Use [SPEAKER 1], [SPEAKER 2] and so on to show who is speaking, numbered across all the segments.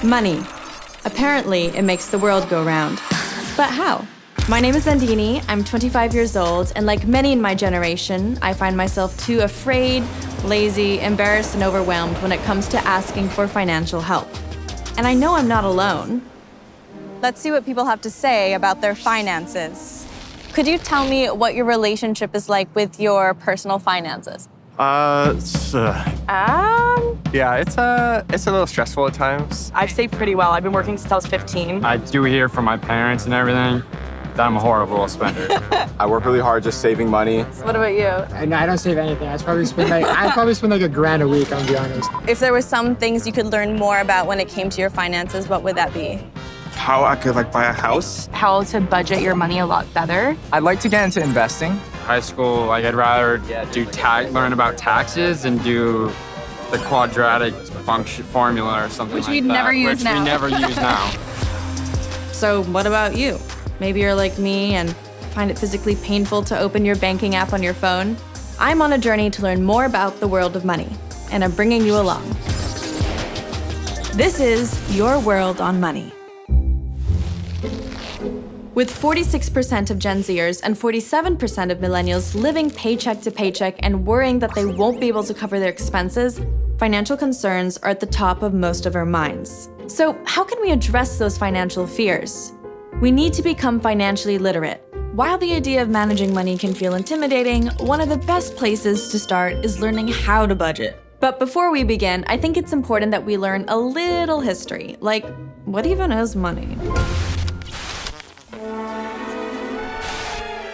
[SPEAKER 1] Money. Apparently, it makes the world go round. But how? My name is Zandini, I'm 25 years old, and like many in my generation, I find myself too afraid, lazy, embarrassed, and overwhelmed when it comes to asking for financial help. And I know I'm not alone. Let's see what people have to say about their finances. Could you tell me what your relationship is like with your personal finances?
[SPEAKER 2] Yeah, it's a little stressful at times.
[SPEAKER 3] I've saved pretty well. I've been working since I was 15.
[SPEAKER 4] I do hear from my parents and everything that I'm a horrible spender.
[SPEAKER 5] I work really hard just saving money.
[SPEAKER 3] What about you?
[SPEAKER 6] No, I don't save anything. I probably spend like $1,000 a week, I'm gonna be honest.
[SPEAKER 1] If there were some things you could learn more about when it came to your finances, what would that be?
[SPEAKER 2] How I could buy a house.
[SPEAKER 3] How to budget your money a lot better.
[SPEAKER 5] I'd like to get into investing.
[SPEAKER 4] High school, I'd rather learn about taxes and do the quadratic function formula or something
[SPEAKER 3] Which
[SPEAKER 4] like
[SPEAKER 3] we'd
[SPEAKER 4] that.
[SPEAKER 3] never use now.
[SPEAKER 4] Which we never use now.
[SPEAKER 1] So what about you? Maybe you're like me and find it physically painful to open your banking app on your phone. I'm on a journey to learn more about the world of money, and I'm bringing you along. This is Your World on Money. With 46% of Gen Zers and 47% of millennials living paycheck to paycheck and worrying that they won't be able to cover their expenses, financial concerns are at the top of most of our minds. So how can we address those financial fears? We need to become financially literate. While the idea of managing money can feel intimidating, one of the best places to start is learning how to budget. But before we begin, I think it's important that we learn a little history, like what even is money?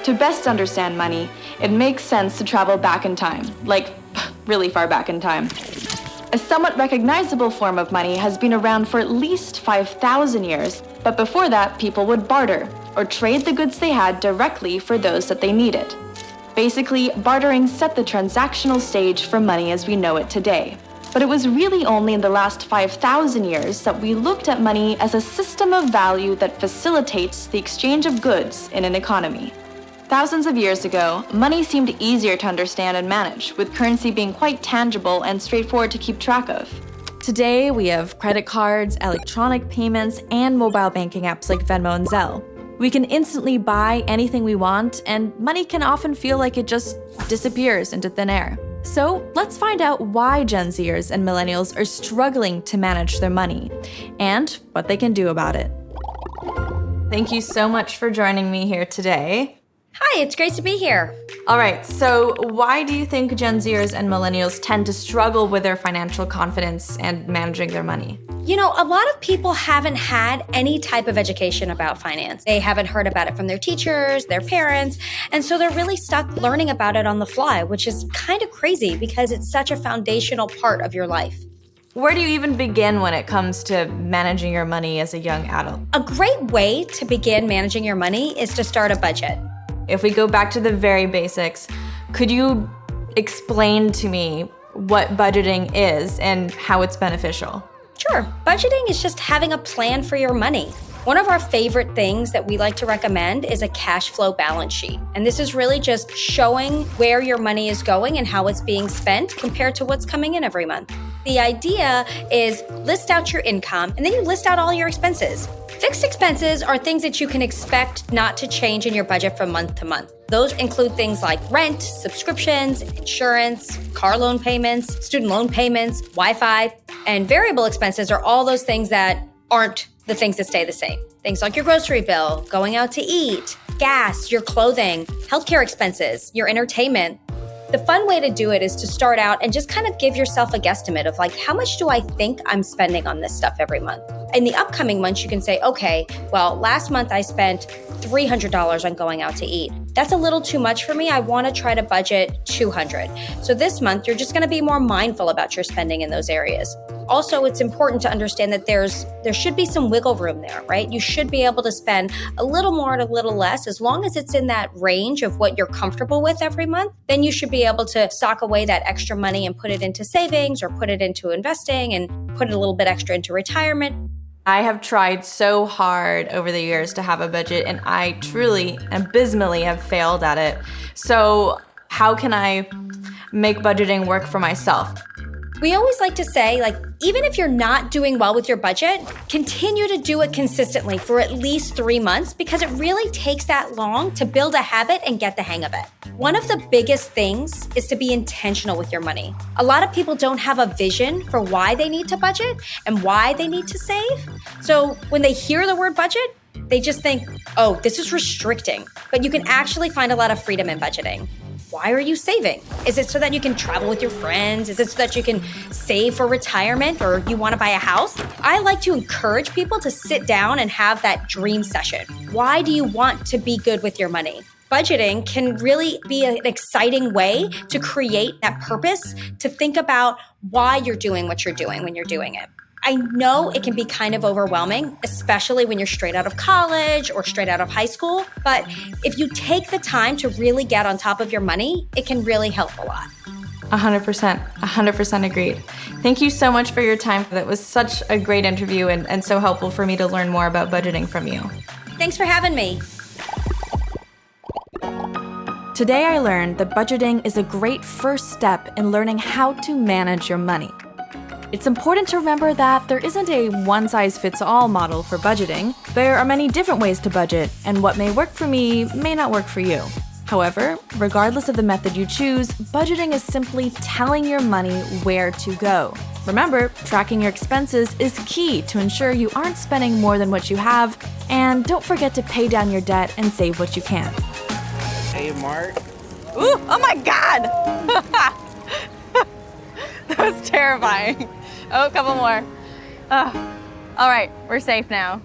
[SPEAKER 1] To best understand money, it makes sense to travel back in time, like really far back in time. A somewhat recognizable form of money has been around for at least 5,000 years, but before that, people would barter or trade the goods they had directly for those that they needed. Basically, bartering set the transactional stage for money as we know it today. But it was really only in the last 5,000 years that we looked at money as a system of value that facilitates the exchange of goods in an economy. Thousands of years ago, money seemed easier to understand and manage, with currency being quite tangible and straightforward to keep track of. Today, we have credit cards, electronic payments, and mobile banking apps like Venmo and Zelle. We can instantly buy anything we want, and money can often feel like it just disappears into thin air. So let's find out why Gen Zers and millennials are struggling to manage their money, and what they can do about it. Thank you so much for joining me here today.
[SPEAKER 7] Hi, it's great to be here.
[SPEAKER 1] All right, so why do you think Gen Zers and millennials tend to struggle with their financial confidence and managing their money?
[SPEAKER 7] You know, a lot of people haven't had any type of education about finance. They haven't heard about it from their teachers, their parents, and so they're really stuck learning about it on the fly, which is kind of crazy because it's such a foundational part of your life.
[SPEAKER 1] Where do you even begin when it comes to managing your money as a young adult?
[SPEAKER 7] A great way to begin managing your money is to start a budget.
[SPEAKER 1] If we go back to the very basics, could you explain to me what budgeting is and how it's beneficial?
[SPEAKER 7] Sure. Budgeting is just having a plan for your money. One of our favorite things that we like to recommend is a cash flow balance sheet. And this is really just showing where your money is going and how it's being spent compared to what's coming in every month. The idea is list out your income and then you list out all your expenses. Fixed expenses are things that you can expect not to change in your budget from month to month. Those include things like rent, subscriptions, insurance, car loan payments, student loan payments, Wi-Fi, and variable expenses are all those things that aren't the things that stay the same. Things like your grocery bill, going out to eat, gas, your clothing, healthcare expenses, your entertainment. The fun way to do it is to start out and just kind of give yourself a guesstimate of how much do I think I'm spending on this stuff every month? In the upcoming months, you can say, okay, well, last month I spent $300 on going out to eat. That's a little too much for me. I want to try to budget $200. So this month, you're just going to be more mindful about your spending in those areas. Also, it's important to understand that there should be some wiggle room there, right? You should be able to spend a little more and a little less. As long as it's in that range of what you're comfortable with every month, then you should be able to sock away that extra money and put it into savings or put it into investing and put a little bit extra into retirement.
[SPEAKER 1] I have tried so hard over the years to have a budget, and I truly, abysmally have failed at it. So how can I make budgeting work for myself?
[SPEAKER 7] We always like to say, like, even if you're not doing well with your budget, continue to do it consistently for at least 3 months because it really takes that long to build a habit and get the hang of it. One of the biggest things is to be intentional with your money. A lot of people don't have a vision for why they need to budget and why they need to save. So when they hear the word budget, they just think, oh, this is restricting. But you can actually find a lot of freedom in budgeting. Why are you saving? Is it so that you can travel with your friends? Is it so that you can save for retirement or you want to buy a house? I like to encourage people to sit down and have that dream session. Why do you want to be good with your money? Budgeting can really be an exciting way to create that purpose, to think about why you're doing what you're doing when you're doing it. I know it can be kind of overwhelming, especially when you're straight out of college or straight out of high school. But if you take the time to really get on top of your money, it can really help a lot.
[SPEAKER 1] 100% agreed. Thank you so much for your time. That was such a great interview and so helpful for me to learn more about budgeting from you.
[SPEAKER 7] Thanks for having me.
[SPEAKER 1] Today I learned that budgeting is a great first step in learning how to manage your money. It's important to remember that there isn't a one-size-fits-all model for budgeting. There are many different ways to budget, and what may work for me may not work for you. However, regardless of the method you choose, budgeting is simply telling your money where to go. Remember, tracking your expenses is key to ensure you aren't spending more than what you have, and don't forget to pay down your debt and save what you can.
[SPEAKER 8] Hey, Mark.
[SPEAKER 3] Ooh, oh my God! That was terrifying. Oh, a couple more. All right, we're safe now.